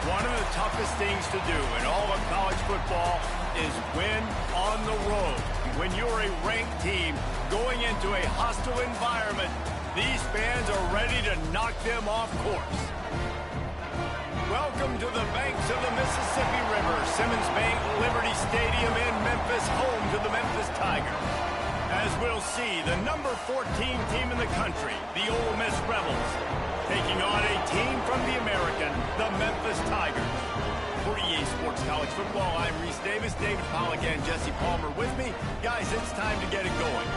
One of the toughest things to do in all of college football is win on the road. When you're a ranked team going into a hostile environment, these fans are ready to knock them off course. Welcome to the banks of the Mississippi River, Simmons Bank Liberty Stadium in Memphis, home to the Memphis Tigers. As we'll see, the number 14 team in the country, the Ole Miss Rebels, taking on a team from the American, the Memphis Tigers. For EA Sports College Football, I'm Reese Davis, David Pollack and Jesse Palmer with me. Guys, it's time to get it going.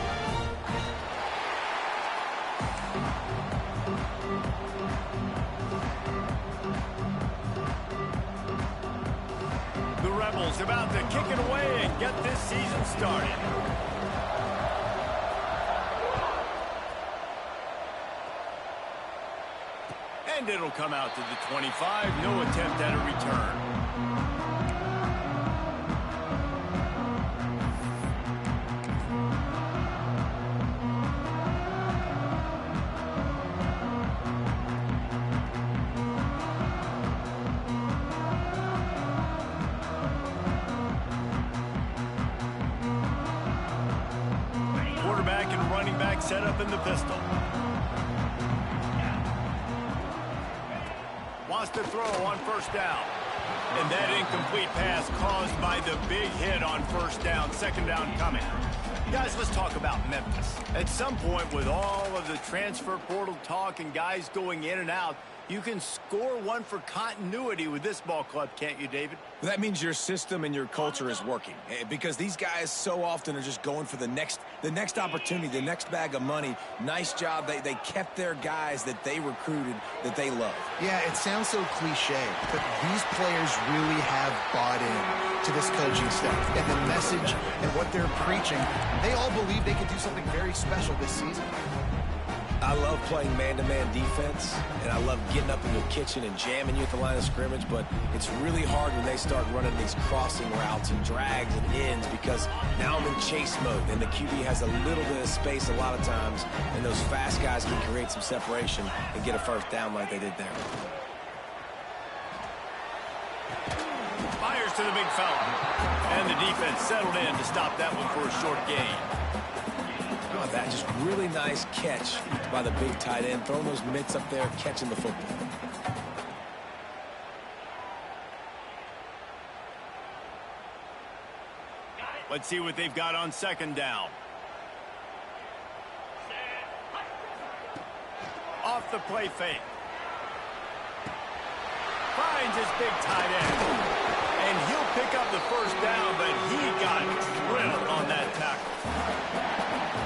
The Rebels about to kick it away and get this season started. And it'll come out to the 25. No attempt at a return. Quarterback and running back set up in the pistol. Wants to throw on first down. And that incomplete pass caused by the big hit on first down. Second down coming. Guys, let's talk about Memphis. At some point, with all of the transfer portal talk and guys going in and out, you can score one for continuity with this ball club, can't you, David? That means your system and your culture is working, because these guys so often are just going for the next opportunity, the next bag of money. Nice job. They kept their guys that they recruited, that they love. Yeah, it sounds so cliche, but these players really have bought in to this coaching staff and the message and what they're preaching. They all believe they can do something very special this season. I love playing man-to-man defense, and I love getting up in your kitchen and jamming you at the line of scrimmage, but it's really hard when they start running these crossing routes and drags and ends, because now I'm in chase mode, and the QB has a little bit of space a lot of times, and those fast guys can create some separation and get a first down like they did there. Fires to the big fella. And the defense settled in to stop that one for a short gain. That just really nice catch by the big tight end, throwing those mitts up there, catching the football. Let's see what they've got on second down. Off the play fake. Finds his big tight end. And he'll pick up the first down, but he got drilled on that tackle.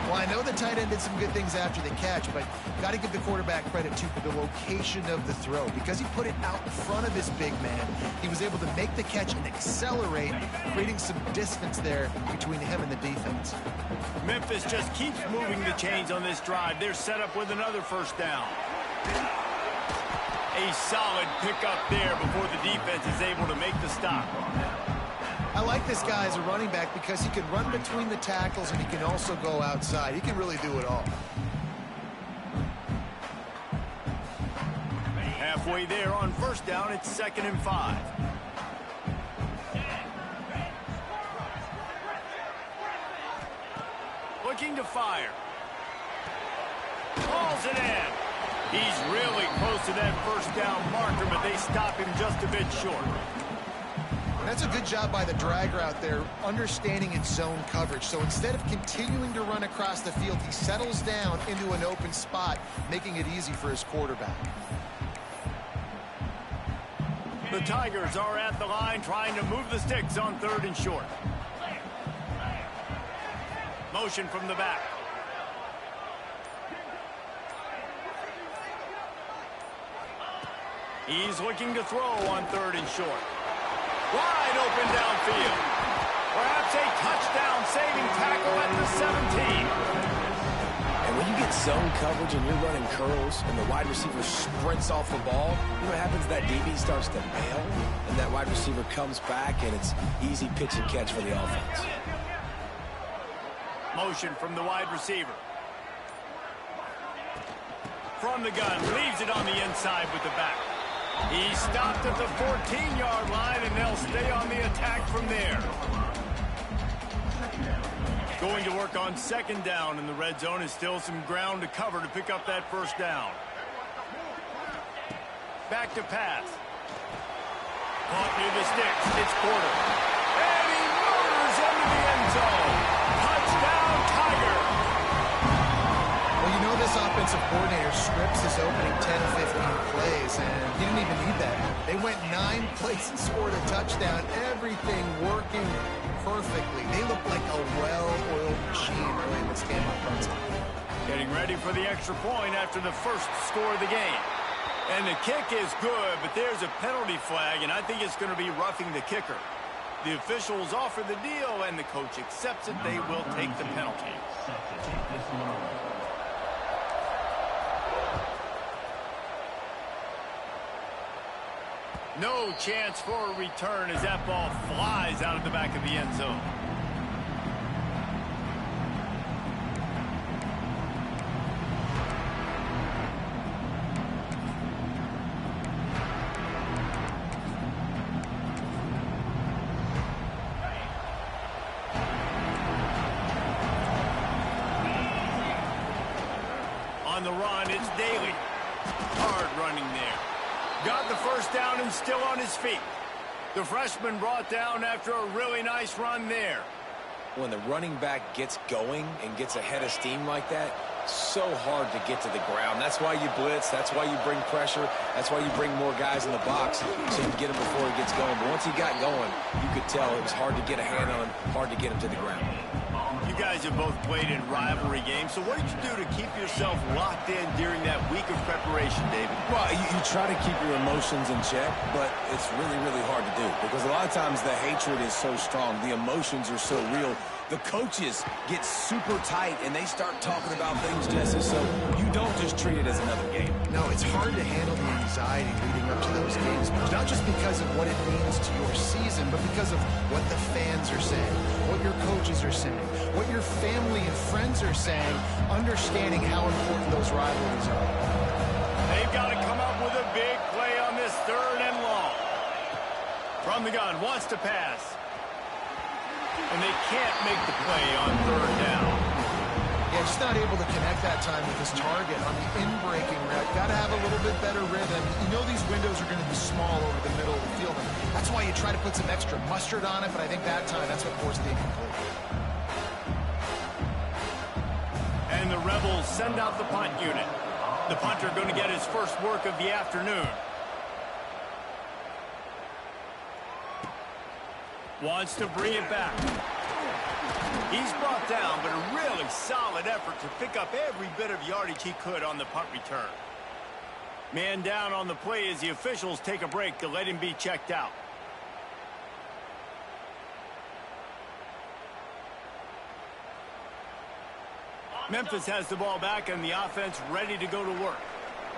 Well, I know the tight end did some good things after the catch, but got to give the quarterback credit, too, for the location of the throw. Because he put it out in front of his big man, he was able to make the catch and accelerate, creating some distance there between him and the defense. Memphis just keeps moving the chains on this drive. They're set up with another first down. A solid pickup there before the defense is able to make the stop. I like this guy as a running back because he can run between the tackles and he can also go outside. He can really do it all. Halfway there on first down, it's 2nd and 5. Looking to fire. Hauls it in. He's really close to that first down marker, but they stop him just a bit short. That's a good job by the drag route there, understanding its zone coverage. So instead of continuing to run across the field, he settles down into an open spot, making it easy for his quarterback. The Tigers are at the line trying to move the sticks on 3rd and short. Motion from the back. He's looking to throw on 3rd and short. Wide open downfield. Perhaps a touchdown-saving tackle at the 17. And when you get zone coverage and you're running curls and the wide receiver sprints off the ball, you know what happens? That DB starts to bail, and that wide receiver comes back, and it's easy pitch and catch for the offense. Motion from the wide receiver. From the gun, leaves it on the inside with the back. He stopped at the 14-yard line, and they'll stay on the attack from there. Going to work on second down in the red zone. Is still some ground to cover to pick up that first down. Back to pass. Caught near the sticks. It's Porter. And he motors into the end zone. Touchdown, Tiger. Well, you know this offensive coordinator scripts his opening 10, 15 plays, and he didn't even need that. They went 9 plays and scored a touchdown. Everything working perfectly. They look like a well-oiled machine early in this game on offense. Getting ready for the extra point after the first score of the game. And the kick is good, but there's a penalty flag, and I think it's going to be roughing the kicker. The officials offer the deal, and the coach accepts it. They will take the penalty. No chance for a return as that ball flies out of the back of the end zone. On the run, it's Daly. Hard running there. Got the first down and still on his feet. The freshman brought down after a really nice run there. When the running back gets going and gets ahead of steam like that, so hard to get to the ground. That's why you blitz. That's why you bring pressure. That's why you bring more guys in the box so you can get him before he gets going. But once he got going, you could tell it was hard to get a hand on him, hard to get him to the ground. You guys have both played in rivalry games, so what did you do to keep yourself locked in during that week of preparation, David? Well, you try to keep your emotions in check, but it's really, really hard to do because a lot of times the hatred is so strong. The emotions are so real. The coaches get super tight, and they start talking about things, Jesse, so you don't just treat it as another game. No, it's hard to handle the anxiety leading up to those games, not just because of what it means to your season, but because of what the fans are saying, what your coaches are saying, what your family and friends are saying, understanding how important those rivalries are. They've got to come up with a big play on this third and long. From the gun, wants to pass. And they can't make the play on third down. Yeah, just not able to connect that time with his target on the in-breaking route. Got to have a little bit better rhythm. You know these windows are going to be small over the middle of the field. And that's why you try to put some extra mustard on it, but I think that time that's what forced the incomplete. And the Rebels send out the punt unit. The punter going to get his first work of the afternoon. Wants to bring it back. He's brought down, but a really solid effort to pick up every bit of yardage he could on the punt return. Man down on the play as the officials take a break to let him be checked out. Memphis has the ball back and the offense ready to go to work.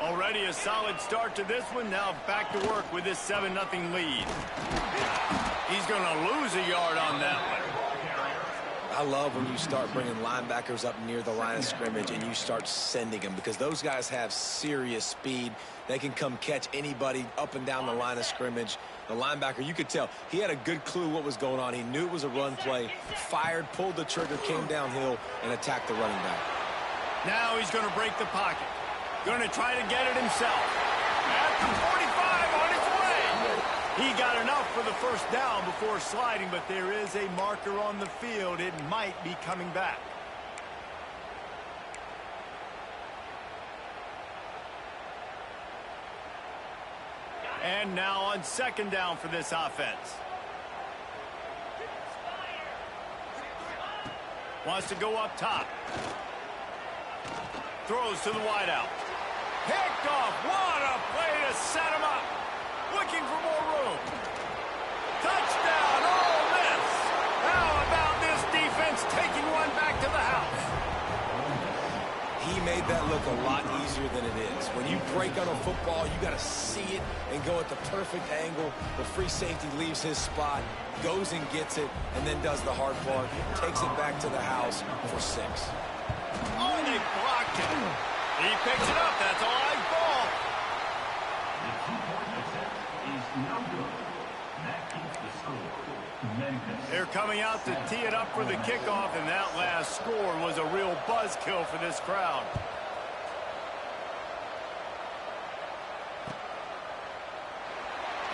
Already a solid start to this one. Now back to work with this 7-0 lead. He's going to lose a yard on that one. I love when you start bringing linebackers up near the line of scrimmage and you start sending them because those guys have serious speed. They can come catch anybody up and down the line of scrimmage. The linebacker, you could tell, he had a good clue what was going on. He knew it was a run play, fired, pulled the trigger, came downhill, and attacked the running back. Now he's going to break the pocket. Going to try to get it himself. At the 45 on its way. He got enough for the first down before sliding, but there is a marker on the field. It might be coming back. And now on second down for this offense. Wants to go up top. Throws to the wideout. Picked off. What a play to set him up. Looking for more room. Touchdown, Ole Miss. How about this defense taking one back to the house? He made that look a lot easier than it is. When you break on a football, you got to see it and go at the perfect angle. The free safety leaves his spot, goes and gets it, and then does the hard part, takes it back to the house for 6. Oh, they blocked it. He picks it up. That's a live ball. They're coming out to tee it up for the kickoff, and that last score was a real buzzkill for this crowd.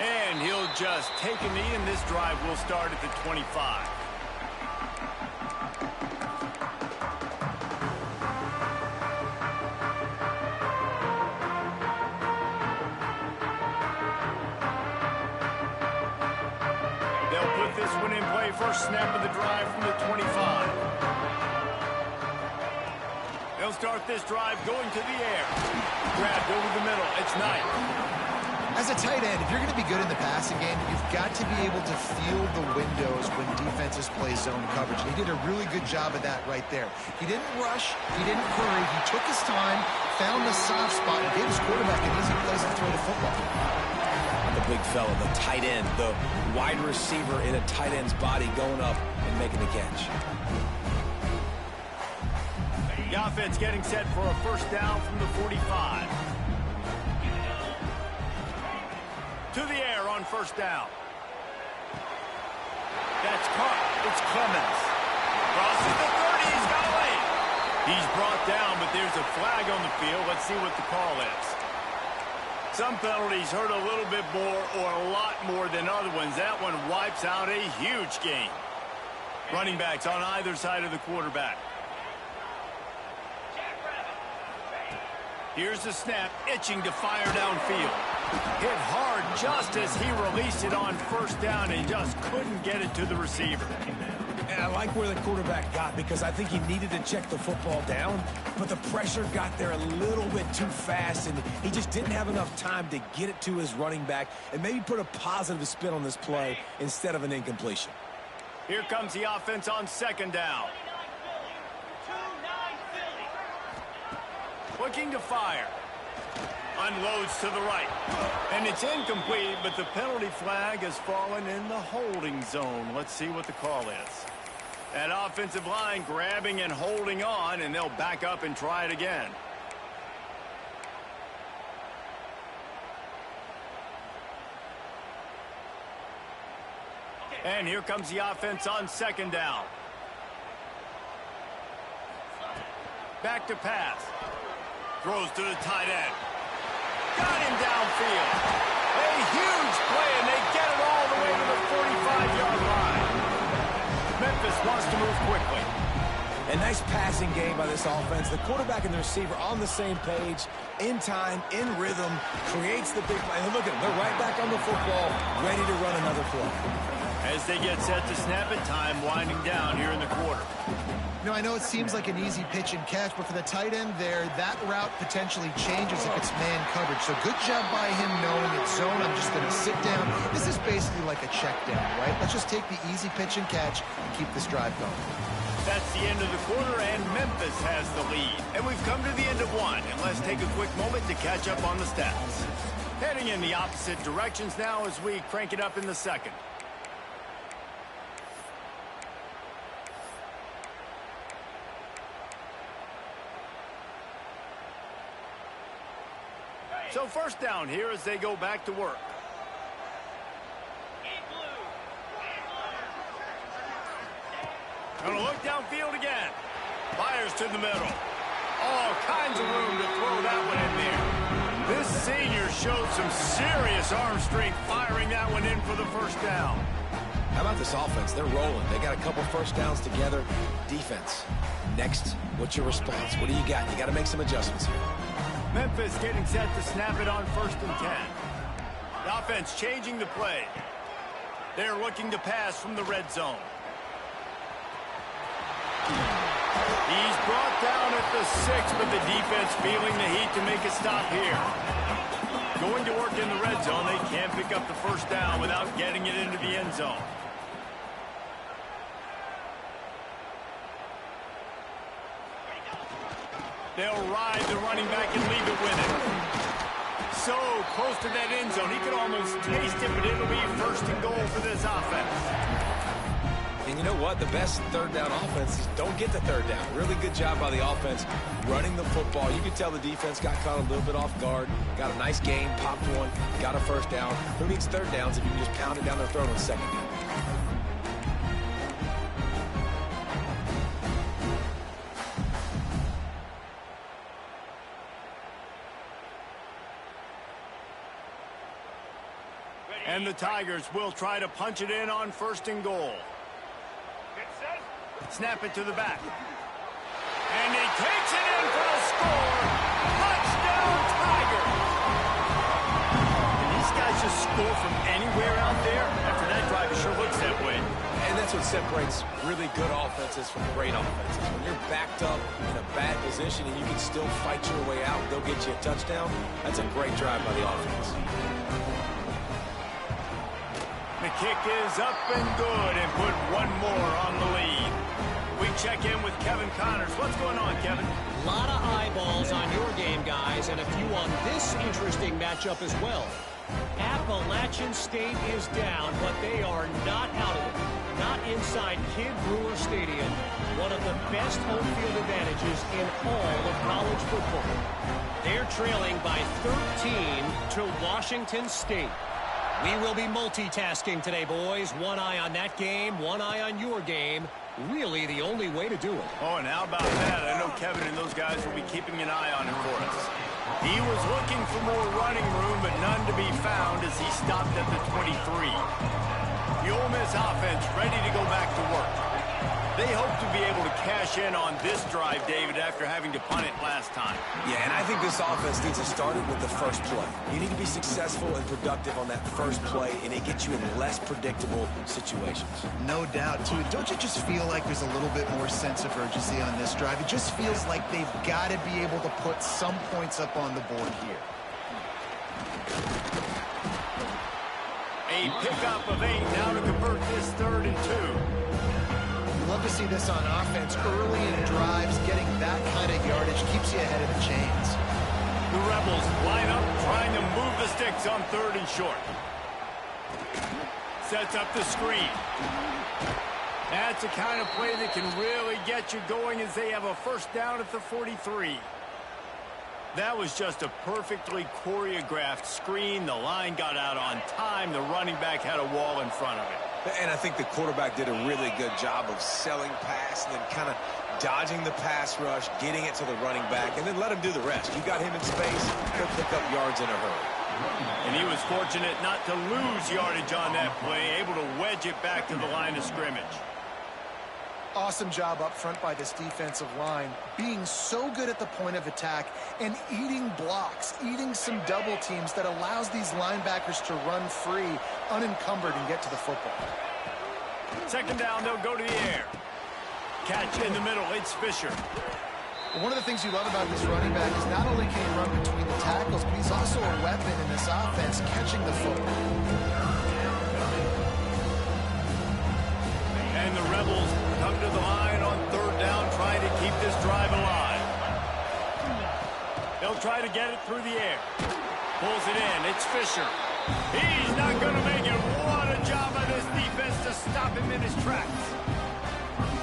And he'll just take a knee, and this drive will start at the 25. They'll put this one in play. First snap of the drive from the 25. They'll start this drive going to the air. Grabbed over the middle. It's Knight. As a tight end, if you're going to be good in the passing game, you've got to be able to feel the windows when defenses play zone coverage. And he did a really good job of that right there. He didn't rush. He didn't hurry. He took his time, found the soft spot, and gave his quarterback an easy place to throw the football. The big fella, the tight end, the wide receiver in a tight end's body going up and making the catch. The offense getting set for a first down from the 45. To the air on first down. That's caught. It's Clemens. Crosses the 30. He's got away. He's brought down, but there's a flag on the field. Let's see what the call is. Some penalties hurt a little bit more or a lot more than other ones. That one wipes out a huge game. Running backs on either side of the quarterback. Here's the snap, itching to fire downfield. Hit hard just as he released it on first down and just couldn't get it to the receiver. And I like where the quarterback got because I think he needed to check the football down, but the pressure got there a little bit too fast, and he just didn't have enough time to get it to his running back and maybe put a positive spin on this play instead of an incompletion. Here comes the offense on second down. Looking to fire. Unloads to the right. And it's incomplete, but the penalty flag has fallen in the holding zone. Let's see what the call is. That offensive line grabbing and holding on, and they'll back up and try it again. And here comes the offense on second down. Back to pass. Throws to the tight end. Got him downfield. A huge play, and they get it all the way to the 45-yard line. Memphis wants to move quickly. A nice passing game by this offense. The quarterback and the receiver on the same page, in time, in rhythm, creates the big play. And look at them. They're right back on the football, ready to run another play. As they get set to snap it, time winding down here in the quarter. You know, I know it seems like an easy pitch and catch, but for the tight end there, that route potentially changes if it's man coverage. So good job by him knowing it's zone. I'm just going to sit down. This is basically like a check down, right? Let's just take the easy pitch and catch and keep this drive going. That's the end of the quarter, and Memphis has the lead. And we've come to the end of one, and let's take a quick moment to catch up on the stats. Heading in the opposite directions now as we crank it up in the second. So first down here as they go back to work. Gonna look downfield again. Fires to the middle. All kinds of room to throw that one in there. This senior showed some serious arm strength firing that one in for the first down. How about this offense? They're rolling. They got a couple first downs together. Defense. Next, what's your response? What do you got? You got to make some adjustments here. Memphis getting set to snap it on 1st and 10. The offense changing the play. They're looking to pass from the red zone. He's brought down at the 6, but the defense feeling the heat to make a stop here. Going to work in the red zone. They can't pick up the first down without getting it into the end zone. They'll ride the running back and leave it with him. So close to that end zone. He could almost taste it, but it'll be 1st and goal for this offense. And you know what? The best third down offense is don't get the third down. Really good job by the offense running the football. You could tell the defense got caught a little bit off guard. Got a nice gain, popped one, got a first down. Who needs third downs if you can just pound it down their throat on second down? And the Tigers will try to punch it in on 1st and goal. Snap it to the back. And he takes it in for the score. Touchdown, Tigers! Can these guys just score from anywhere out there? After that drive, it sure looks that way. And that's what separates really good offenses from great offenses. When you're backed up in a bad position and you can still fight your way out, they'll get you a touchdown. That's a great drive by the offense. The kick is up and good and put one more on the lead. We check in with Kevin Connors. What's going on, Kevin? A lot of eyeballs on your game, guys, and a few on this interesting matchup as well. Appalachian State is down, but they are not out of it. Not inside Kid Brewer Stadium, one of the best home field advantages in all of college football. They're trailing by 13 to Washington State. We will be multitasking today, boys. One eye on that game, one eye on your game. Really the only way to do it. Oh, and how about that? I know Kevin and those guys will be keeping an eye on him for us. He was looking for more running room, but none to be found as he stopped at the 23. The Ole Miss offense ready to go back to work. They hope to be able to cash in on this drive, David, after having to punt it last time. Yeah, and I think this offense needs to start it with the first play. You need to be successful and productive on that first play, and it gets you in less predictable situations. No doubt, too. Don't you just feel like there's a little bit more sense of urgency on this drive? It just feels like they've got to be able to put some points up on the board here. A pickup of 8 now to convert this 3rd and 2. Love to see this on offense early in drives. Getting that kind of yardage keeps you ahead of the chains. The Rebels line up, trying to move the sticks on 3rd and short. Sets up the screen. That's the kind of play that can really get you going as they have a first down at the 43. That was just a perfectly choreographed screen. The line got out on time. The running back had a wall in front of it. And I think the quarterback did a really good job of selling pass and then kind of dodging the pass rush, getting it to the running back, and then let him do the rest. You got him in space, he'll pick up yards in a hurry. And he was fortunate not to lose yardage on that play, able to wedge it back to the line of scrimmage. Awesome job up front by this defensive line, being so good at the point of attack and eating blocks, eating some double teams that allows these linebackers to run free, unencumbered, and get to the football. 2nd down, they'll go to the air. Catch in the middle, it's Fisher. One of the things you love about this running back is not only can he run between the tackles, but he's also a weapon in this offense, catching the football. And the Rebels come to the line on 3rd down, trying to keep this drive alive. They'll try to get it through the air. Pulls it in. It's Fisher. He's not going to make it. What a job by this defense to stop him in his tracks.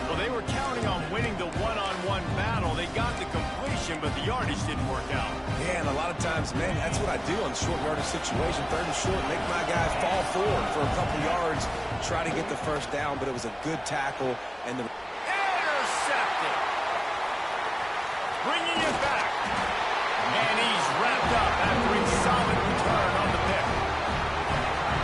Well, they were counting on winning the one-on-one battle. They got the completion, but the yardage didn't work out. Yeah, and a lot of times, man, that's what I do on short yardage situation. 3rd and short, make my guy fall forward for a couple yards, try to get the first down, but it was a good tackle. And the intercepted. Bringing it back. And he's wrapped up after a solid return on the pick.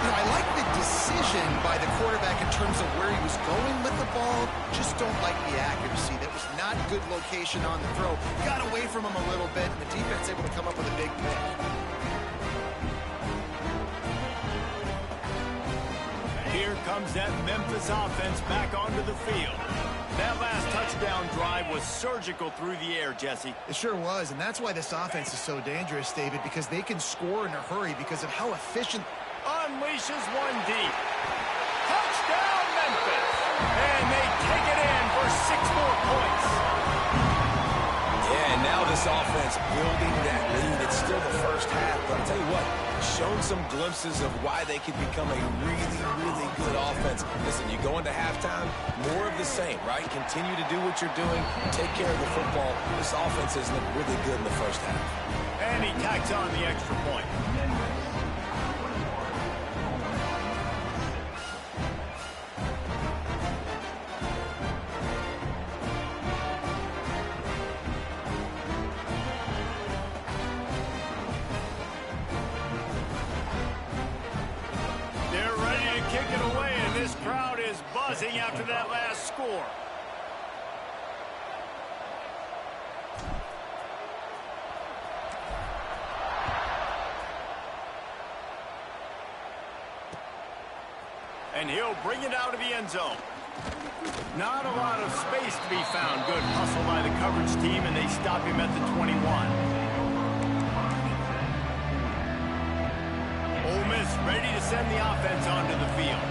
You know, I like the decision by the quarterback in terms of where he was going with the ball. Just don't like the accuracy. That was not good location on the throw. Got away from him a little bit, and the defense able to come up with a big pick. Here comes that Memphis offense back onto the field. That last touchdown drive was surgical through the air, Jesse. It sure was, and that's why this offense is so dangerous, David, because they can score in a hurry because of how efficient. Unleashes one deep. Touchdown, Memphis! And they take it in for 6 more points. Yeah, and now Now this offense building that lead. It's still the first half, but I'll tell you what, shown some glimpses of why they could become a really, really good offense. Listen, you go into halftime, more of the same, right? Continue to do what you're doing, take care of the football. This offense has looked really good in the first half. And he tacks on the extra point. Buzzing after that last score. And he'll bring it out of the end zone. Not a lot of space to be found. Good hustle by the coverage team, and they stop him at the 21. Ole Miss ready to send the offense onto the field.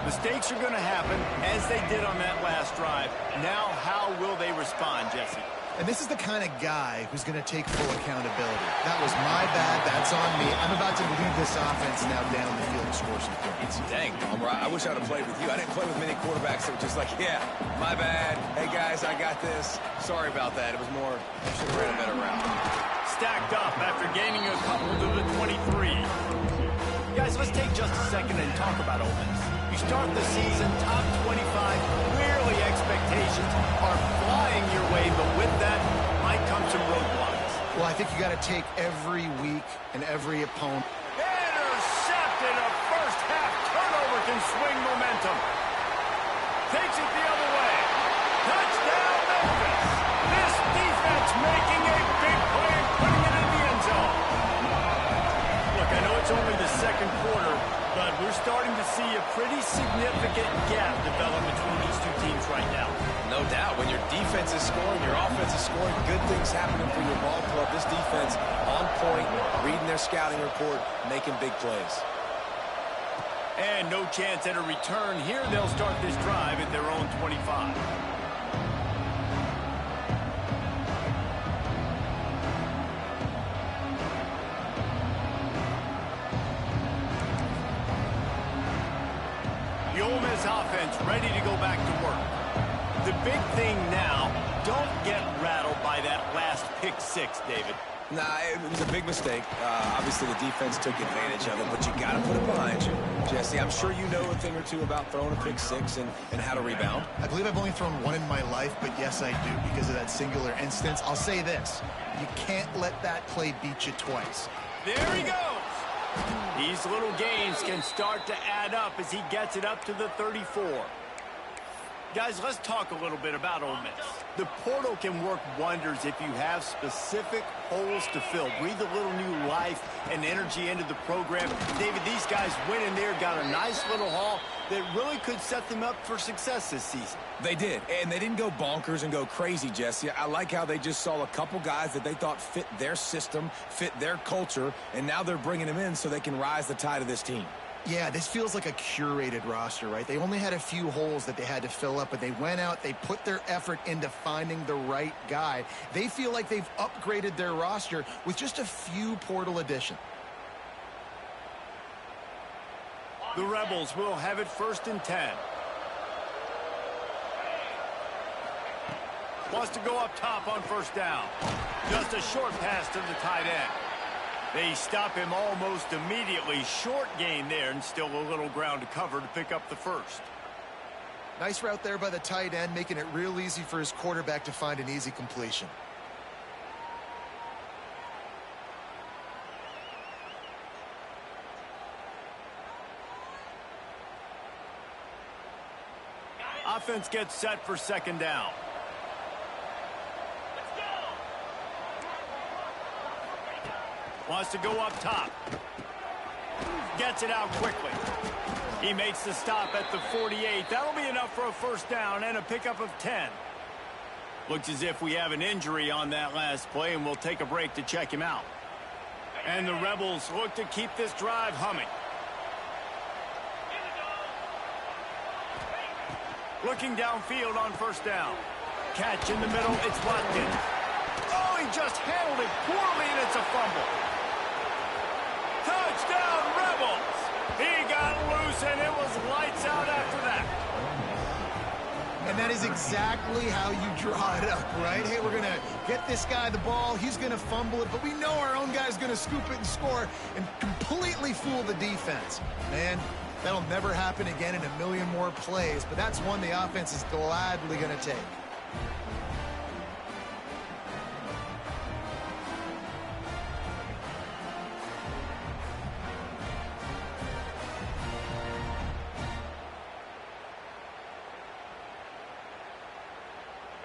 Mistakes are going to happen, as they did on that last drive. Now, how will they respond, Jesse? And this is the kind of guy who's going to take full accountability. That was my bad. That's on me. I'm about to lead this offense now down the field and score some points. Dang, Tom, I wish I'd have played with you. I didn't play with many quarterbacks that were just like, yeah, my bad. Hey, guys, I got this. Sorry about that. It was more, I should have ran a better route. Stacked up after gaining a couple to the 23. Guys, let's take just a second and talk about Ole Miss. You start the season top 25, clearly expectations are flying your way, but with that might come some roadblocks. Well, I think you got to take every week and every opponent. Intercepted. A first half turnover can swing momentum. Takes it the other way. Touchdown, Memphis. This defense making a big play and putting it in the end zone. Look, I know it's only the second quarter, but we're starting to see a pretty significant gap develop between these two teams right now. No doubt. When your defense is scoring, your offense is scoring, good things happening for your ball club. This defense on point, reading their scouting report, making big plays. And no chance at a return here. They'll start this drive at their own 25. The Ole Miss offense ready to go back to work. The big thing now, don't get rattled by that last pick six, David. Nah, it was a big mistake. Obviously, the defense took advantage of it, but you got to put it behind you. Jesse, I'm sure you know a thing or two about throwing a pick six and how to rebound. I believe I've only thrown one in my life, but yes, I do because of that singular instance. I'll say this. You can't let that play beat you twice. There he goes. These little gains can start to add up as he gets it up to the 34. Guys, let's talk a little bit about Ole Miss. The portal can work wonders if you have specific holes to fill. Breathe a little new life and energy into the program. David, these guys went in there, got a nice little haul that really could set them up for success this season. They did, and they didn't go bonkers and go crazy, Jesse. I like how they just saw a couple guys that they thought fit their system, fit their culture, and now they're bringing them in so they can rise the tide of this team. Yeah, this feels like a curated roster, right? They only had a few holes that they had to fill up, but they went out, they put their effort into finding the right guy. They feel like they've upgraded their roster with just a few portal additions. The Rebels will have it 1st and 10. Wants to go up top on 1st down. Just a short pass to the tight end. They stop him almost immediately. Short gain there, and still a little ground to cover to pick up the first. Nice route there by the tight end, making it real easy for his quarterback to find an easy completion. Offense gets set for 2nd down. Wants to go up top. Gets it out quickly. He makes the stop at the 48. That'll be enough for a 1st down and a pickup of 10. Looks as if we have an injury on that last play, and we'll take a break to check him out. And the Rebels look to keep this drive humming. Looking downfield on 1st down. Catch in the middle, it's Watkins. Oh, he just handled it poorly, and it's a fumble. Touchdown, Rebels! He got loose, and it was lights out after that. And that is exactly how you draw it up, right? Hey, we're going to get this guy the ball. He's going to fumble it, but we know our own guy's going to scoop it and score and completely fool the defense. Man, that'll never happen again in a million more plays, but that's one the offense is gladly going to take.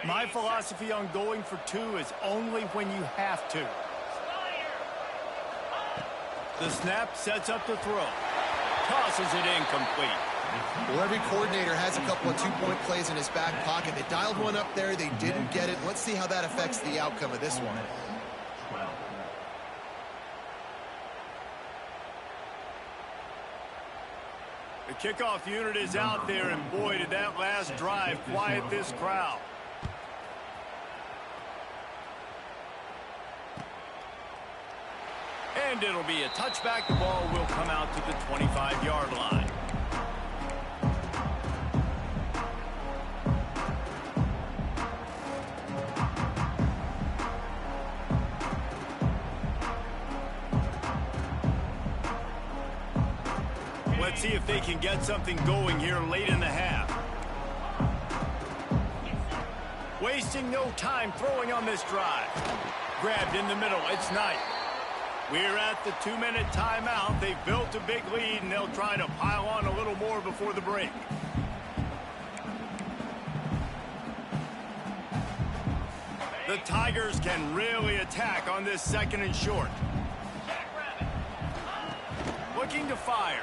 My philosophy on going for two is only when you have to. The snap sets up the throw. Tosses it incomplete. Well, every coordinator has a couple of two-point plays in his back pocket. They dialed one up there. They didn't get it. Let's see how that affects the outcome of this one. The kickoff unit is out there, and boy, did that last drive quiet this crowd. And it'll be a touchback. The ball will come out to the 25-yard line. Let's see if they can get something going here late in the half. Wasting no time throwing on this drive. Grabbed in the middle. It's Knight. We're at the 2-minute timeout. They've built a big lead, and they'll try to pile on a little more before the break. The Tigers can really attack on this 2nd and short. Looking to fire.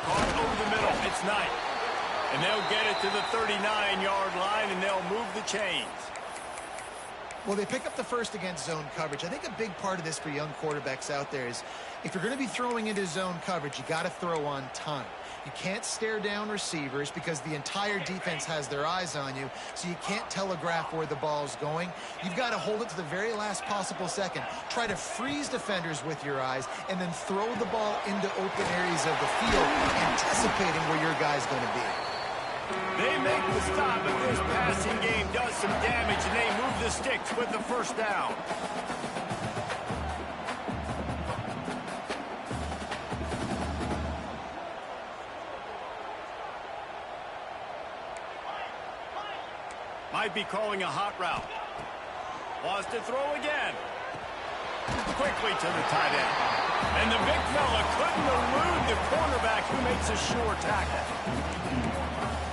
Caught over the middle. It's Knight. And they'll get it to the 39-yard line, and they'll move the chains. Well, they pick up the first against zone coverage. I think a big part of this for young quarterbacks out there is if you're going to be throwing into zone coverage, you got to throw on time. You can't stare down receivers because the entire defense has their eyes on you, so you can't telegraph where the ball's going. You've got to hold it to the very last possible second. Try to freeze defenders with your eyes and then throw the ball into open areas of the field, anticipating where your guy's going to be. They make the stop, but this passing game does some damage, and they move the sticks with the first down. Might be calling a hot route. Wants to throw again. Quickly to the tight end. And the big fella couldn't elude the cornerback who makes a sure tackle.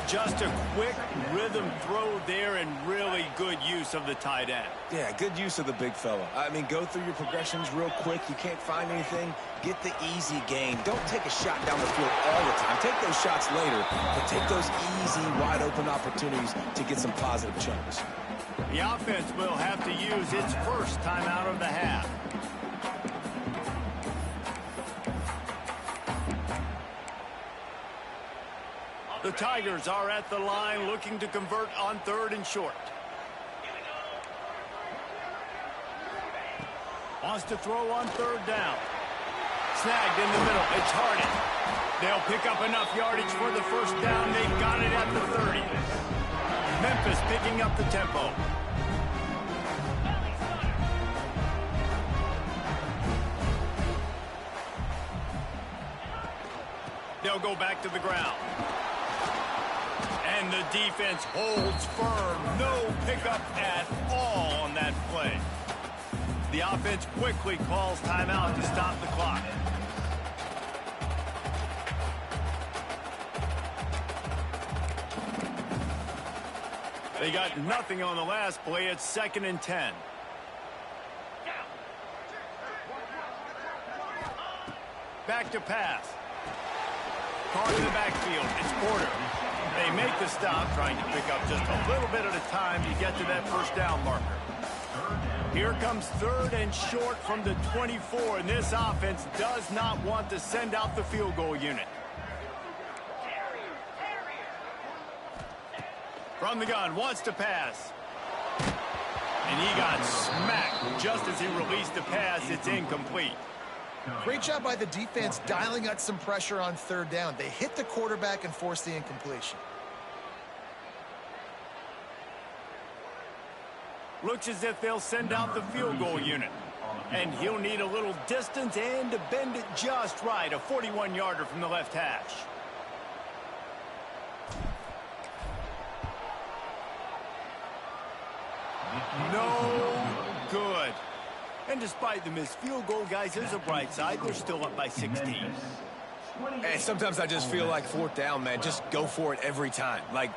Just a quick rhythm throw there and really good use of the tight end. Yeah, good use of the big fella. I mean, go through your progressions real quick. You can't find anything. Get the easy gain. Don't take a shot down the field all the time. Take those shots later, but take those easy, wide-open opportunities to get some positive chunks. The offense will have to use its first timeout of the half. The Tigers are at the line looking to convert on 3rd and short. Wants to throw on 3rd down. Snagged in the middle. It's Harding. They'll pick up enough yardage for the first down. They got it at the 30. Memphis picking up the tempo. They'll go back to the ground. And the defense holds firm. No pickup at all on that play. The offense quickly calls timeout to stop the clock. They got nothing on the last play. It's 2nd and 10. Back to pass. Caught in the backfield. It's Porter. They make the stop, trying to pick up just a little bit at a time to get to that first down marker. Here comes 3rd and short from the 24, and this offense does not want to send out the field goal unit. From the gun, wants to pass. And he got smacked just as he released the pass. It's incomplete. Great job by the defense dialing out some pressure on third down. They hit the quarterback and forced the incompletion. Looks as if they'll send out the field goal unit. And he'll need a little distance and to bend it just right. A 41-yarder from the left hash. No good. And despite the missed field goal, guys, there's a bright side. They're still up by 16. And sometimes I just feel like fourth down, man. Just go for it every time. Like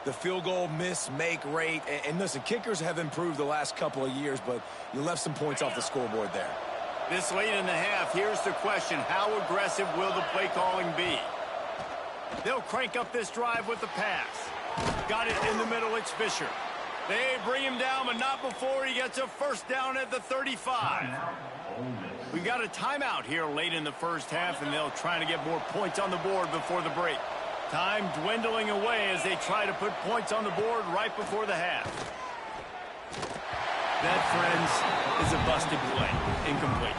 the field goal miss, make rate. And listen, kickers have improved the last couple of years, but you left some points off the scoreboard there. This late in the half, here's the question. How aggressive will the play calling be? They'll crank up this drive with the pass. Got it in the middle. It's Fisher. They bring him down, but not before he gets a first down at the 35. We've got a timeout here late in the first half, and they'll try to get more points on the board before the break. Time dwindling away as they try to put points on the board right before the half. That, friends, is a busted play. Incomplete.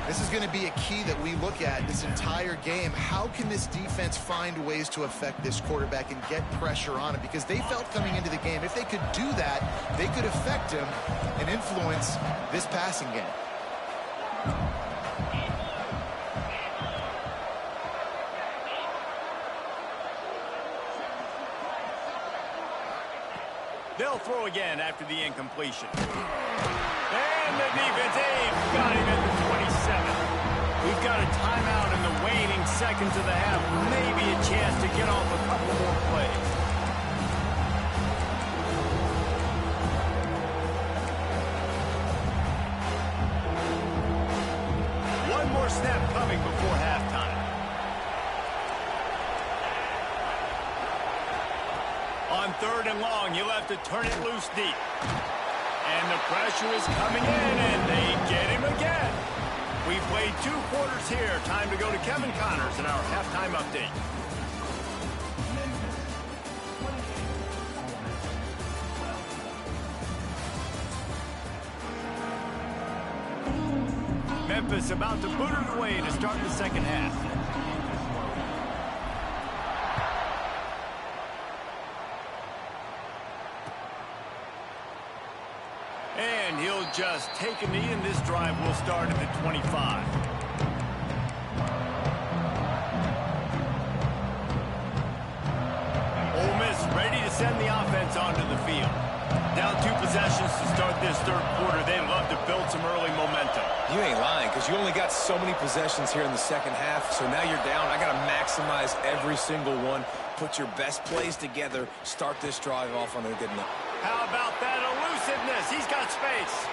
This is going to be a key that we look at this entire game. How can this defense find ways to affect this quarterback and get pressure on him? Because they felt coming into the game, if they could do that, they could affect him and influence this passing game. They'll throw again after the incompletion. And the defense got him at the 27. We've got a timeout in the waning seconds of the half. Maybe a chance to get off a couple more plays. One more snap coming before halftime. On third and long, you'll have to turn it loose deep. And the pressure is coming in, and they get him again. We've played 2 quarters here. Time to go to Kevin Connors in our halftime update. Memphis about to boot it away to start the second half. And he'll just take a knee, and this drive will start at the 25. Ole Miss ready to send the offense onto the field. Down 2 possessions to start this third quarter. They love to build some early momentum. You ain't lying, because you only got so many possessions here in the second half, so now you're down. I got to maximize every single one. Put your best plays together. Start this drive off on a good note. How about that elusiveness? He's got space.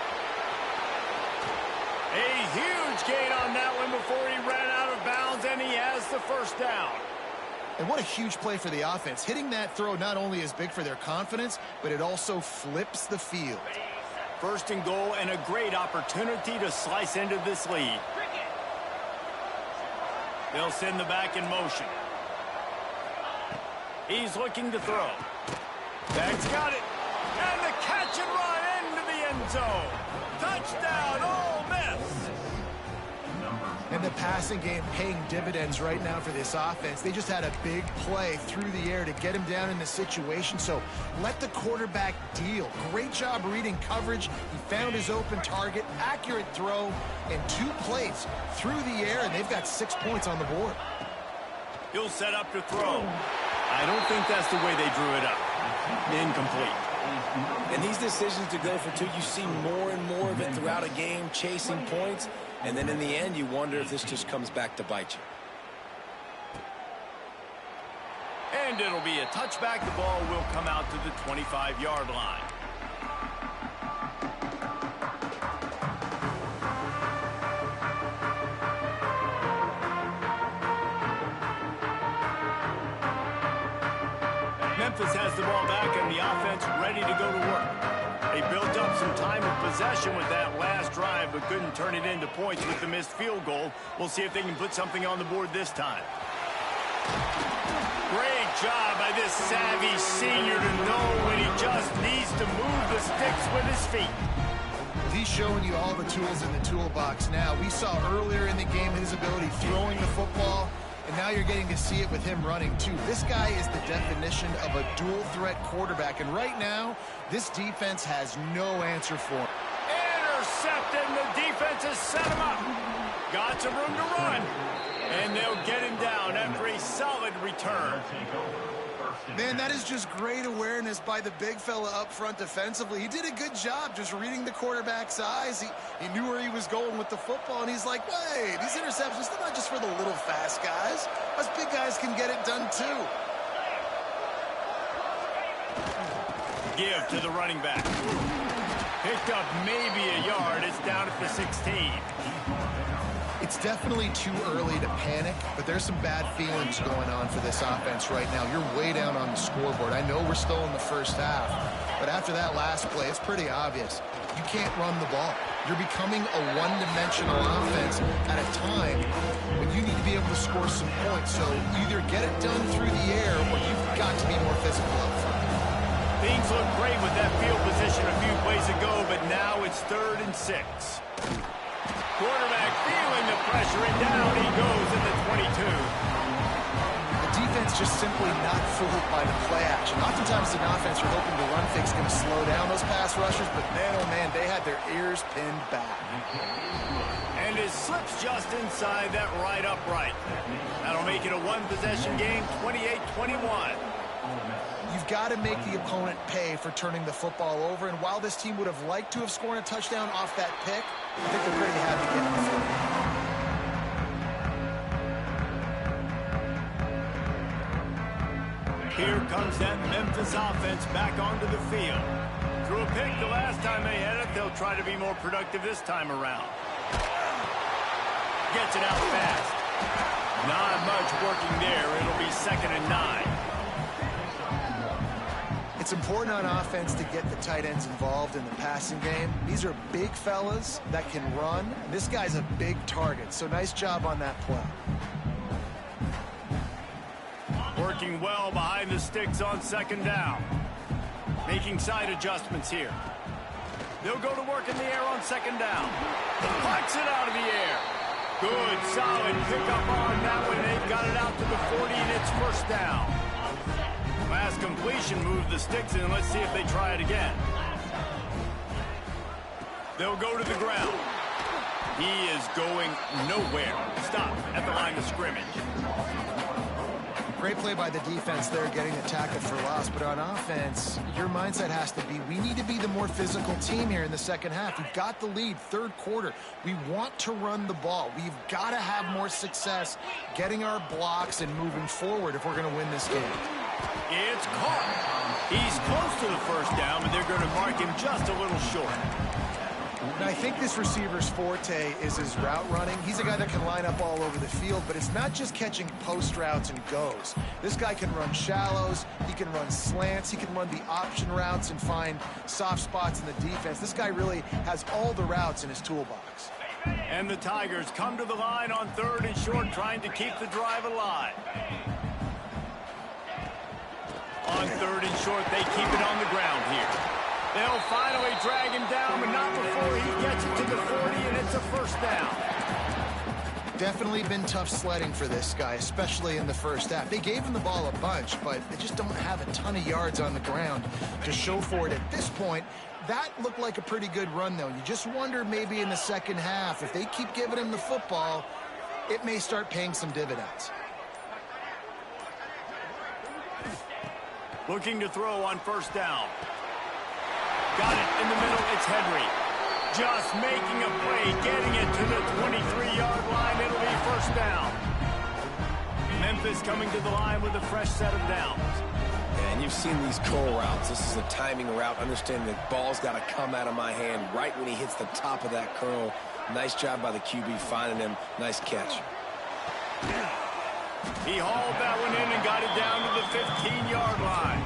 A huge gain on that one before he ran out of bounds, and he has the first down. And what a huge play for the offense. Hitting that throw not only is big for their confidence, but it also flips the field. First and goal, and a great opportunity to slice into this lead. They'll send the back in motion. He's looking to throw. Bag's got it. And the catch and run into the end zone. Touchdown, Ole Miss. And the passing game paying dividends right now for this offense. They just had a big play through the air to get him down in the situation. So let the quarterback deal. Great job reading coverage. He found his open target, accurate throw, and 2 plays through the air, and they've got 6 points on the board. He'll set up to throw. I don't think that's the way they drew it up. Incomplete. And these decisions to go for 2, you see more and more of it throughout a game, chasing points. And then in the end, you wonder if this just comes back to bite you. And it'll be a touchback. The ball will come out to the 25-yard line. Memphis has the ball back, and the offense ready to go to work. They built up some time of possession with that last drive, but couldn't turn it into points with the missed field goal. We'll see if they can put something on the board this time. Great job by this savvy senior to know when he just needs to move the sticks with his feet. He's showing you all the tools in the toolbox now. We saw earlier in the game his ability throwing the football, and now you're getting to see it with him running too. This guy is the definition of a dual-threat quarterback, and right now, this defense has no answer for him. Intercepted, and the defense has set him up. Got some room to run, and they'll get him down after a solid return. Man, that is just great awareness by the big fella up front defensively. He did a good job just reading the quarterback's eyes. He knew where he was going with the football, and he's like, wait, these interceptions, they're not just for the little fast guys. Us big guys can get it done too. Give to the running back. Picked up maybe a yard. It's down at the 16. It's definitely too early to panic, but there's some bad feelings going on for this offense right now. You're way down on the scoreboard. I know we're still in the first half, but after that last play, it's pretty obvious. You can't run the ball. You're becoming a one-dimensional offense at a time when you need to be able to score some points. So either get it done through the air or you've got to be more physical up front. Things look great with that field position a few plays ago, but now it's 3rd and 6. Quarterback feeling the pressure, and down he goes at the 22. The defense just simply not fooled by the play action. Oftentimes an offense you're hoping the run fake is going to slow down those pass rushers, but man, oh man, they had their ears pinned back. And it slips just inside that right upright. That'll make it a one-possession game, 28-21. You've got to make the opponent pay for turning the football over, and while this team would have liked to have scored a touchdown off that pick, I think they're pretty happy getting the field. Here comes that Memphis offense back onto the field. Threw a pick the last time they had it. They'll try to be more productive this time around. Gets it out fast. Not much working there. It'll be 2nd and 9. It's important on offense to get the tight ends involved in the passing game. These are big fellas that can run. This guy's a big target, so nice job on that play. Working well behind the sticks on 2nd down. Making side adjustments here. They'll go to work in the air on 2nd down. Punts it out of the air. Good, solid pickup on that one. They've got it out to the 40, and it's 1st down. Last completion moved the sticks in. Let's see if they try it again. They'll go to the ground. He is going nowhere. Stop at the line of scrimmage. Great play by the defense there, getting the tackle for loss. But on offense, your mindset has to be, we need to be the more physical team here in the second half. We've got the lead, 3rd quarter. We want to run the ball. We've got to have more success getting our blocks and moving forward if we're going to win this game. It's caught. He's close to the 1st down, but they're going to mark him just a little short. And I think this receiver's forte is his route running. He's a guy that can line up all over the field, but it's not just catching post routes and goes. This guy can run shallows, he can run slants, he can run the option routes and find soft spots in the defense. This guy really has all the routes in his toolbox. And the Tigers come to the line on 3rd and short, trying to keep the drive alive. On 3rd and short, they keep it on the ground here. They'll finally drag him down, but not before he gets it to the 40, and it's a 1st down. Definitely been tough sledding for this guy, especially in the first half. They gave him the ball a bunch, but they just don't have a ton of yards on the ground to show for it at this point. That looked like a pretty good run, though. You just wonder maybe in the second half, if they keep giving him the football, it may start paying some dividends. Looking to throw on 1st down. Got it in the middle. It's Henry. Just making a play, getting it to the 23-yard line. It'll be 1st down. Memphis coming to the line with a fresh set of downs. And you've seen these curl routes. This is a timing route. Understand that ball's got to come out of my hand right when he hits the top of that curl. Nice job by the QB finding him. Nice catch. He hauled that one in and got it down to the 15-yard line.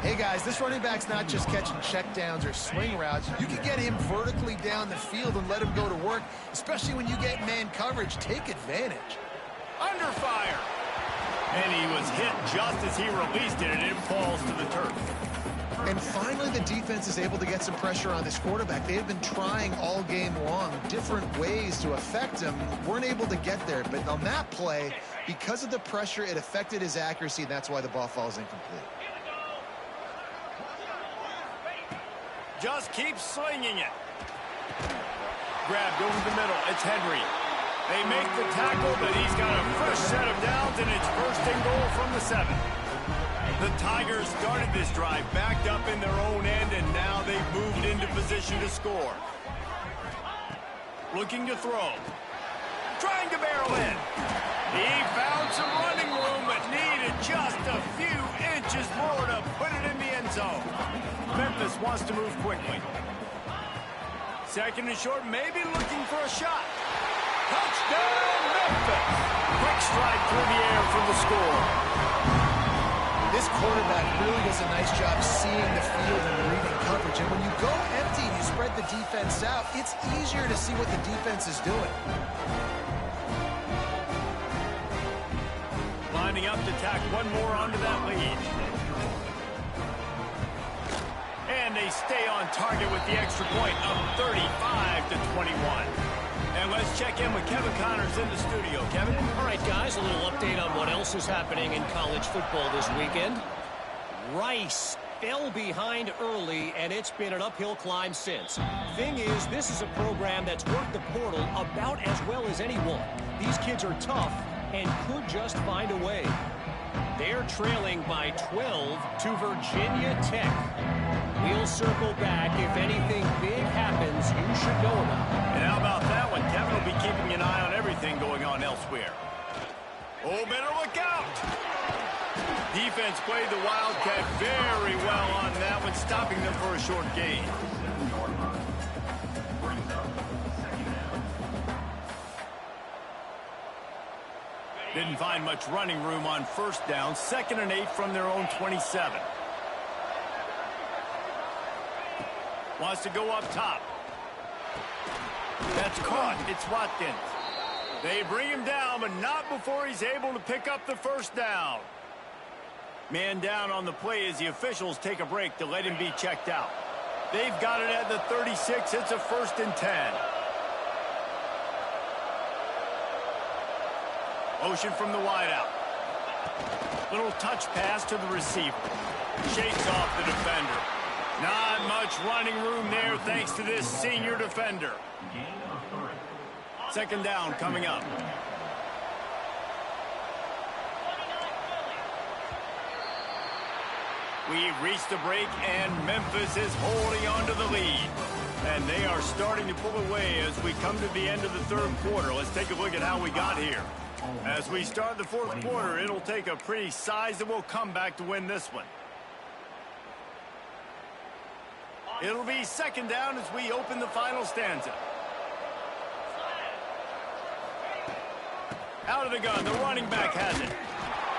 Hey, guys, this running back's not just catching checkdowns or swing routes. You can get him vertically down the field and let him go to work, especially when you get man coverage. Take advantage. Under fire. And he was hit just as he released it, and it falls to the turf. And finally, the defense is able to get some pressure on this quarterback. They have been trying all game long different ways to affect him. Weren't able to get there. But on that play, because of the pressure, it affected his accuracy, and that's why the ball falls incomplete. Just keep slinging it. Grabbed over the middle. It's Henry. They make the tackle, but he's got a fresh set of downs, and it's first and goal from the 7. The Tigers started this drive backed up in their own end, and now they've moved into position to score. Looking to throw. Trying to barrel in. He found some running room, but needed just a few inches more to put it in the end zone. Memphis wants to move quickly. Second and short, maybe looking for a shot. Touchdown, Memphis! Quick stride through the air for the score. This quarterback really does a nice job seeing the field and reading coverage. And when you go empty and you spread the defense out, it's easier to see what the defense is doing. Lining up to tack one more onto that lead. And they stay on target with the extra point of 35-21. And let's check in with Kevin Connors in the studio. Kevin? All right, guys, a little update on what else is happening in college football this weekend. Rice fell behind early, and it's been an uphill climb since. Thing is, this is a program that's worked the portal about as well as anyone. These kids are tough and could just find a way. They're trailing by 12 to Virginia Tech. We'll circle back. If anything big happens, you should know about it. And how about that one? Kevin will be keeping an eye on everything going on elsewhere. Oh, better look out! Defense played the Wildcat very well on that one, stopping them for a short gain. Didn't find much running room on first down. 2nd and 8 from their own 27. Wants to go up top. That's caught. It's Watkins. They bring him down, but not before he's able to pick up the first down. Man down on the play as the officials take a break to let him be checked out. They've got it at the 36. It's a 1st and 10. Motion from the wideout. Little touch pass to the receiver. Shakes off the defender. Not much running room there thanks to this senior defender. 2nd down coming up. We've reached a break, and Memphis is holding on to the lead. And they are starting to pull away as we come to the end of the 3rd quarter. Let's take a look at how we got here. As we start the 4th quarter, it'll take a pretty sizable comeback to win this one. It'll be 2nd down as we open the final stanza. Out of the gun, the running back has it.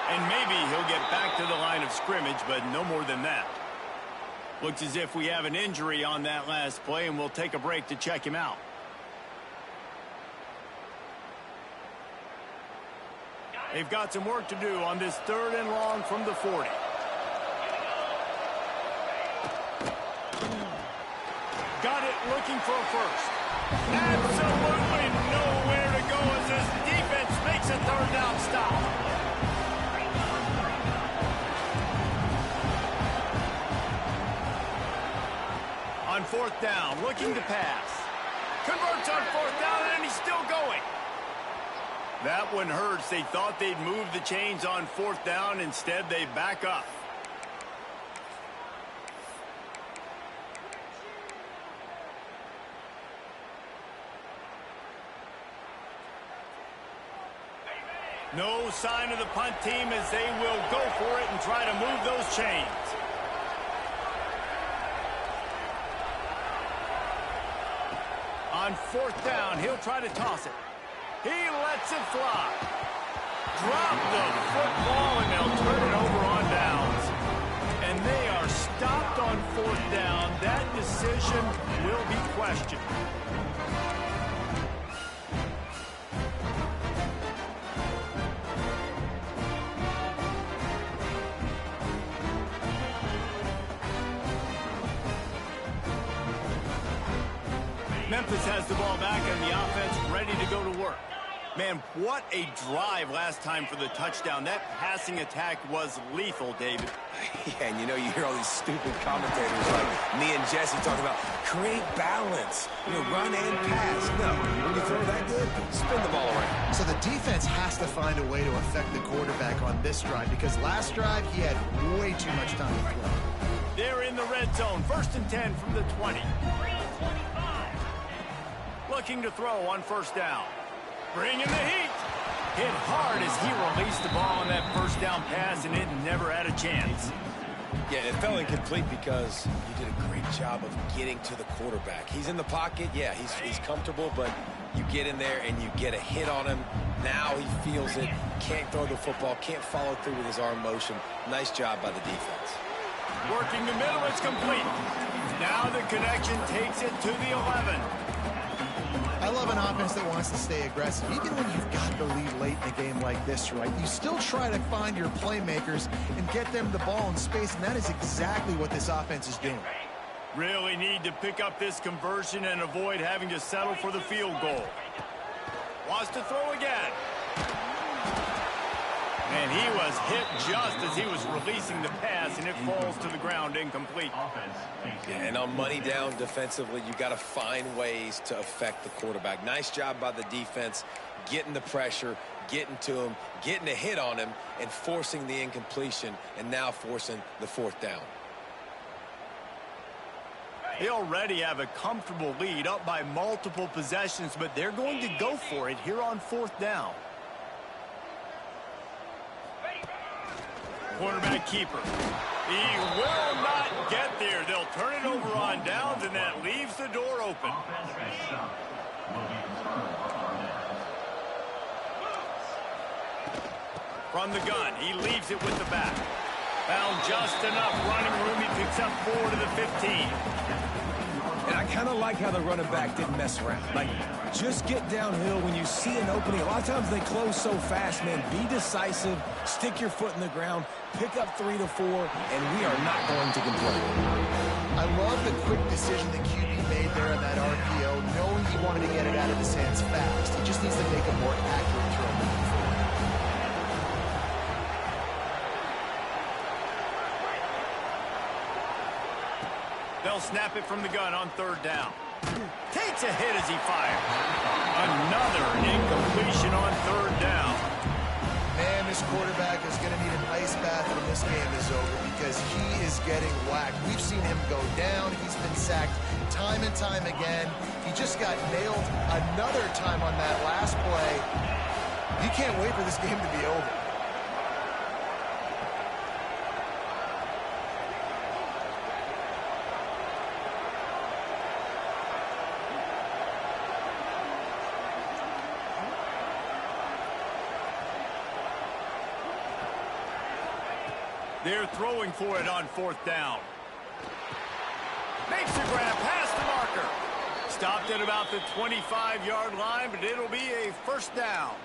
And maybe he'll get back to the line of scrimmage, but no more than that. Looks as if we have an injury on that last play, and we'll take a break to check him out. They've got some work to do on this 3rd and long from the 40. Got it, looking for a first. Absolutely nowhere to go as this defense makes a 3rd down stop. On 4th down, looking to pass. Converts on 4th down, and he's still going. That one hurts. They thought they'd move the chains on 4th down. Instead, they back up. No sign of the punt team as they will go for it and try to move those chains. On 4th down, he'll try to toss it. He lets it fly. Drop the football, and they'll turn it over on downs. And they are stopped on 4th down. That decision will be questioned. Memphis has the ball back and the offense ready to go to work. Man, what a drive last time for the touchdown. That passing attack was lethal, David. Yeah, and you know, you hear all these stupid commentators like me and Jesse talking about create balance, run and pass. No, when you throw that good, spin the ball around. So the defense has to find a way to affect the quarterback on this drive because last drive he had way too much time to throw. They're in the red zone. 1st and 10 from the 20. Looking to throw on 1st down. Bringing the heat. Hit hard as he released the ball on that 1st down pass, and it never had a chance. Yeah, it fell incomplete because you did a great job of getting to the quarterback. He's in the pocket. Yeah, he's comfortable, but you get in there and you get a hit on him. Now he feels it. Can't throw the football. Can't follow through with his arm motion. Nice job by the defense. Working the middle. It's complete. Now the connection takes it to the 11. I love an offense that wants to stay aggressive. Even when you've got the lead late in a game like this, right, you still try to find your playmakers and get them the ball in space, and that is exactly what this offense is doing. Really need to pick up this conversion and avoid having to settle for the field goal. Wants to throw again. And he was hit just as he was releasing the pass, and it falls to the ground incomplete. Yeah, and on money down defensively, you got to find ways to affect the quarterback. Nice job by the defense, getting the pressure, getting to him, getting a hit on him, and forcing the incompletion, and now forcing the 4th down. They already have a comfortable lead, up by multiple possessions, but they're going to go for it here on 4th down. Quarterback keeper. He will not get there. They'll turn it over on downs, and that leaves the door open. From the gun, he leaves it with the back. Found just enough running room. He picks up 4 to the 15. And I kind of like how the running back didn't mess around. Like, just get downhill when you see an opening. A lot of times they close so fast, man. Be decisive, stick your foot in the ground, pick up 3 to 4, and we are not going to complain. I love the quick decision the QB made there on that RPO, knowing he wanted to get it out of his hands fast. He just needs to make a more accurate throw moving forward. They'll snap it from the gun on 3rd down. Takes a hit as he fires. Another incompletion on 3rd down. Man, this quarterback is going to need an ice bath when this game is over because he is getting whacked. We've seen him go down. He's been sacked time and time again. He just got nailed another time on that last play. You can't wait for this game to be over. They're throwing for it on 4th down. Makes the grab past the marker. Stopped at about the 25-yard line, but it'll be a 1st down.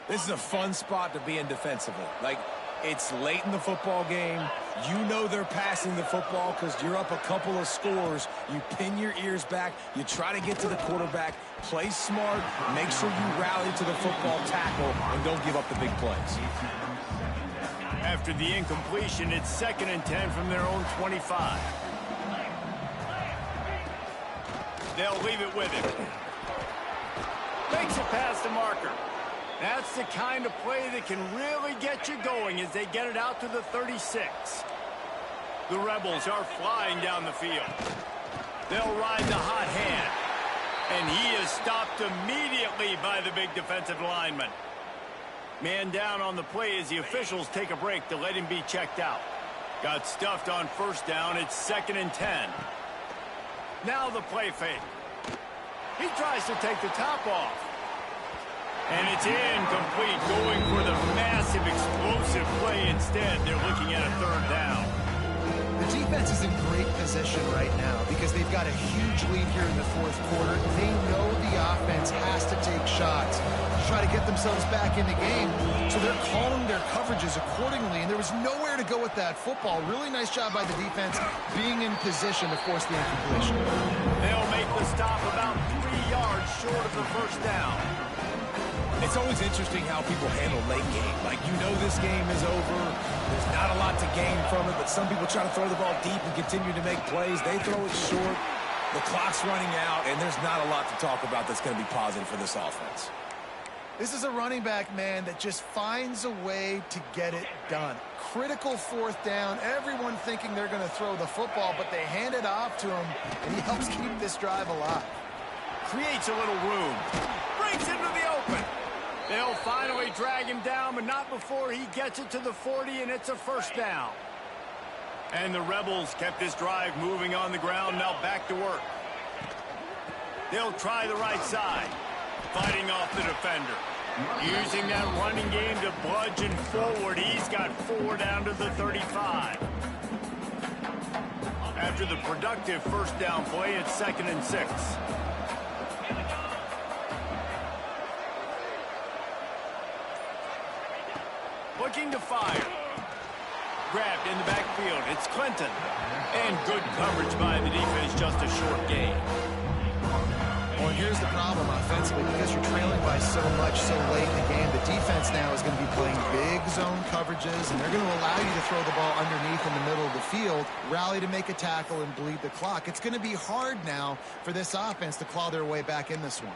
This is a fun spot to be in defensively. Like, it's late in the football game. You know they're passing the football because you're up a couple of scores. You pin your ears back. You try to get to the quarterback. Play smart. Make sure you rally to the football tackle and don't give up the big plays. After the incompletion, it's 2nd and 10 from their own 25. They'll leave it with him. Makes it past the marker. That's the kind of play that can really get you going as they get it out to the 36. The Rebels are flying down the field. They'll ride the hot hand. And he is stopped immediately by the big defensive lineman. Man down on the play as the officials take a break to let him be checked out. Got stuffed on 1st down. It's 2nd and 10. Now the play fake. He tries to take the top off. And it's incomplete, going for the massive explosive play instead. They're looking at a 3rd down. The defense is in great position right now because they've got a huge lead here in the fourth quarter. They know the offense has to take shots to try to get themselves back in the game, so they're calling their coverages accordingly, and there was nowhere to go with that football. Really nice job by the defense being in position to force the incompletion. They'll make the stop about 3 yards short of the first down. It's always interesting how people handle late game. Like, you know this game is over. There's not a lot to gain from it, but some people try to throw the ball deep and continue to make plays. They throw it short. The clock's running out, and there's not a lot to talk about that's going to be positive for this offense. This is a running back, man, that just finds a way to get it done. Critical fourth down. Everyone thinking they're going to throw the football, but they hand it off to him, and he helps keep this drive alive. Creates a little room. Breaks into the open. They'll finally drag him down, but not before he gets it to the 40, and it's a first down. And the Rebels kept this drive moving on the ground, now back to work. They'll try the right side, fighting off the defender. Using that running game to bludgeon forward, he's got 4 down to the 35. After the productive first down play, it's 2nd and 6. Looking to fire. Grabbed in the backfield. It's Clinton. And good coverage by the defense, just a short gain. Well, here's the problem offensively. Because you're trailing by so much so late in the game, the defense now is going to be playing big zone coverages, and they're going to allow you to throw the ball underneath in the middle of the field, rally to make a tackle, and bleed the clock. It's going to be hard now for this offense to claw their way back in this one.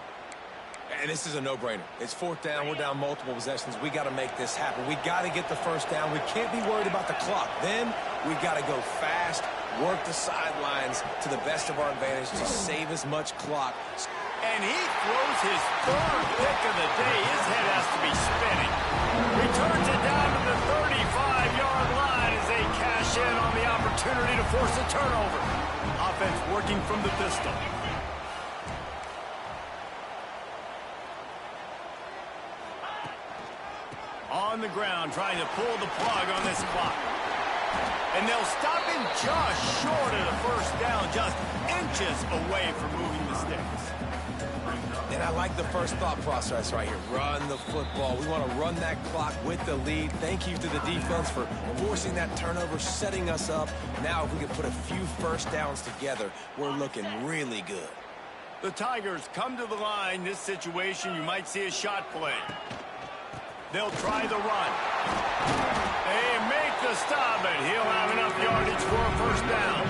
And this is a no-brainer. It's 4th down. We're down multiple possessions. We got to make this happen. We got to get the first down. We can't be worried about the clock. Then we got to go fast, work the sidelines to the best of our advantage to save as much clock. And he throws his 3rd pick of the day. His head has to be spinning. Returns it down to the 35-yard line as they cash in on the opportunity to force a turnover. Offense working from the pistol. On the ground, trying to pull the plug on this clock. And they'll stop him just short of the first down, just inches away from moving the sticks. And I like the first thought process right here. Run the football. We want to run that clock with the lead. Thank you to the defense for forcing that turnover, setting us up. Now if we can put a few first downs together, we're looking really good. The Tigers come to the line. This situation, you might see a shot play. They'll try the run. They make the stop, and he'll have enough yardage for a first down.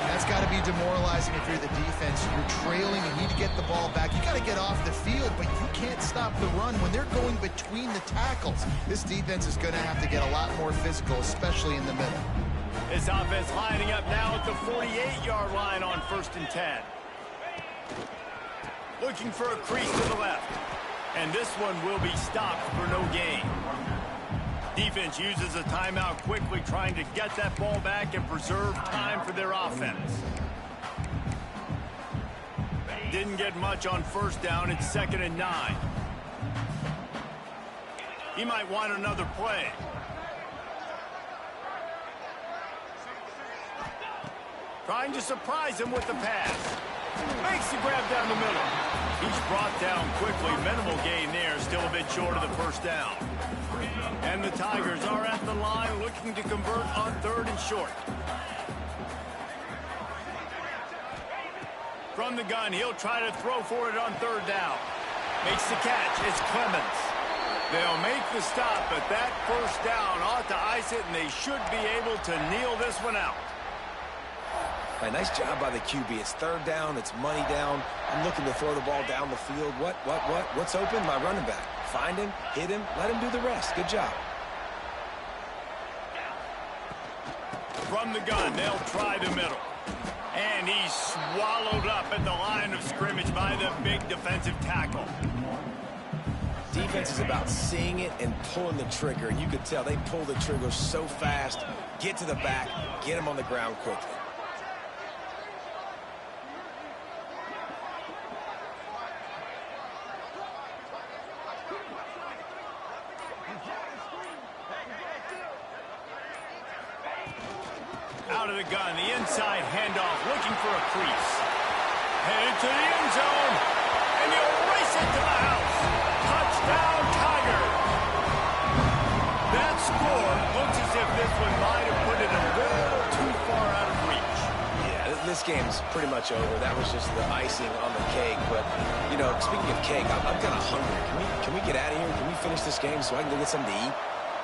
That's got to be demoralizing if you're the defense. You're trailing, you need to get the ball back. You got to get off the field, but you can't stop the run when they're going between the tackles. This defense is going to have to get a lot more physical, especially in the middle. This offense lining up now at the 48-yard line on 1st and 10. Looking for a crease to the left. And this one will be stopped for no gain. Defense uses a timeout quickly, trying to get that ball back and preserve time for their offense. Didn't get much on first down. It's 2nd and 9. He might want another play. Trying to surprise him with the pass. Makes the grab down the middle. He's brought down quickly. Minimal gain there. Still a bit short of the first down. And the Tigers are at the line looking to convert on 3rd and short. From the gun, he'll try to throw for it on 3rd down. Makes the catch. It's Clemens. They'll make the stop, but that first down ought to ice it, and they should be able to kneel this one out. Hey, nice job by the QB. It's 3rd down. It's money down. I'm looking to throw the ball down the field. What's open? My running back. Find him, hit him, let him do the rest. Good job. From the gun, they'll try the middle. And he's swallowed up at the line of scrimmage by the big defensive tackle. Defense is about seeing it and pulling the trigger. And you could tell they pull the trigger so fast. Get to the back, get him on the ground quickly. out of the gun. The inside handoff, looking for a crease. Headed to the end zone. And he'll race it to the house. Touchdown, Tiger. That score looks as if this one might have put it a little too far out of reach. Yeah, this game's pretty much over. That was just the icing on the cake. But, you know, speaking of cake, I'm kind of hungry. Can we get out of here? Can we finish this game so I can go get something to eat?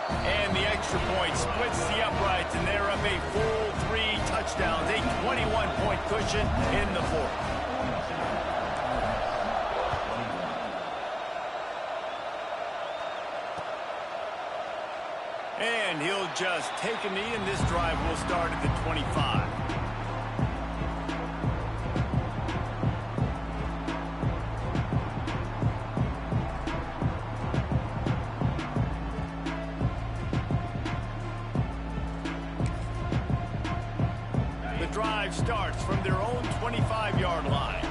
And the extra point splits the uprights, and they're up a full 3 touchdowns, a 21-point cushion in the fourth. And he'll just take a knee, and this drive will start at the 25. The drive starts from their own 25-yard line.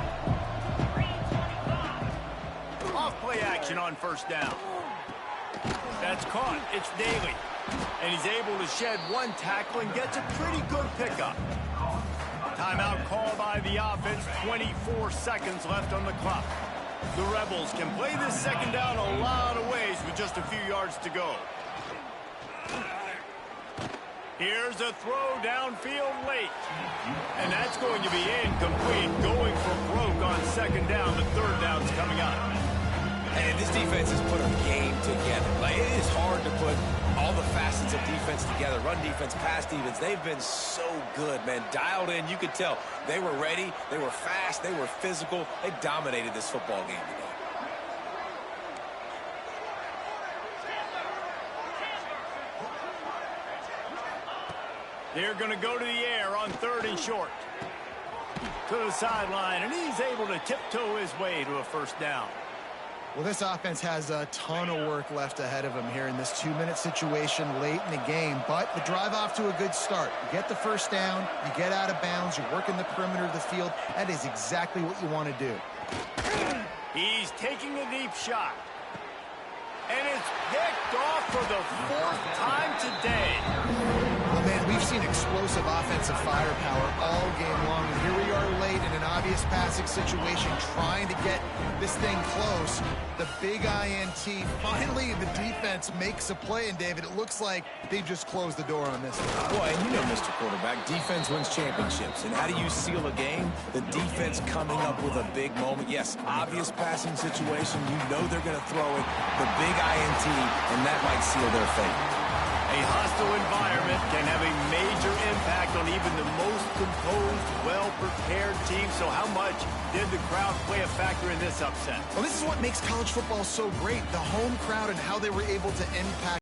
Off play action on first down. That's caught. It's Daly. And he's able to shed 1 tackle and gets a pretty good pickup. Timeout called by the offense. 24 seconds left on the clock. The Rebels can play this second down a lot of ways with just a few yards to go. Here's a throw downfield late. And that's going to be incomplete. Going for broke on second down. The third down's coming up. And this defense has put a game together. Like, it is hard to put all the facets of defense together. Run defense, pass defense. They've been so good, man. Dialed in. You could tell they were ready. They were fast. They were physical. They dominated this football game today. They're going to go to the air on 3rd and short. To the sideline, and he's able to tiptoe his way to a first down. Well, this offense has a ton of work left ahead of them here in this 2-minute situation late in the game, but the drive off to a good start. You get the first down, you get out of bounds, you're working the perimeter of the field. That is exactly what you want to do. He's taking a deep shot. And it's picked off for the 4th time today. Well, man, we've seen explosive offensive firepower all game long, and here we are late in an obvious passing situation trying to get this thing close. The big INT. Finally, the defense makes a play, and David, it looks like they just closed the door on this one. Boy, and you know, Mr. Quarterback, defense wins championships. And how do you seal a game? The defense coming up with a big moment. Yes, obvious passing situation. You know they're going to throw it. The big INT, and that might seal their fate. A hostile environment can have a major impact on even the most composed, well-prepared team. So how much did the crowd play a factor in this upset? Well, this is what makes college football so great. The home crowd and how they were able to impact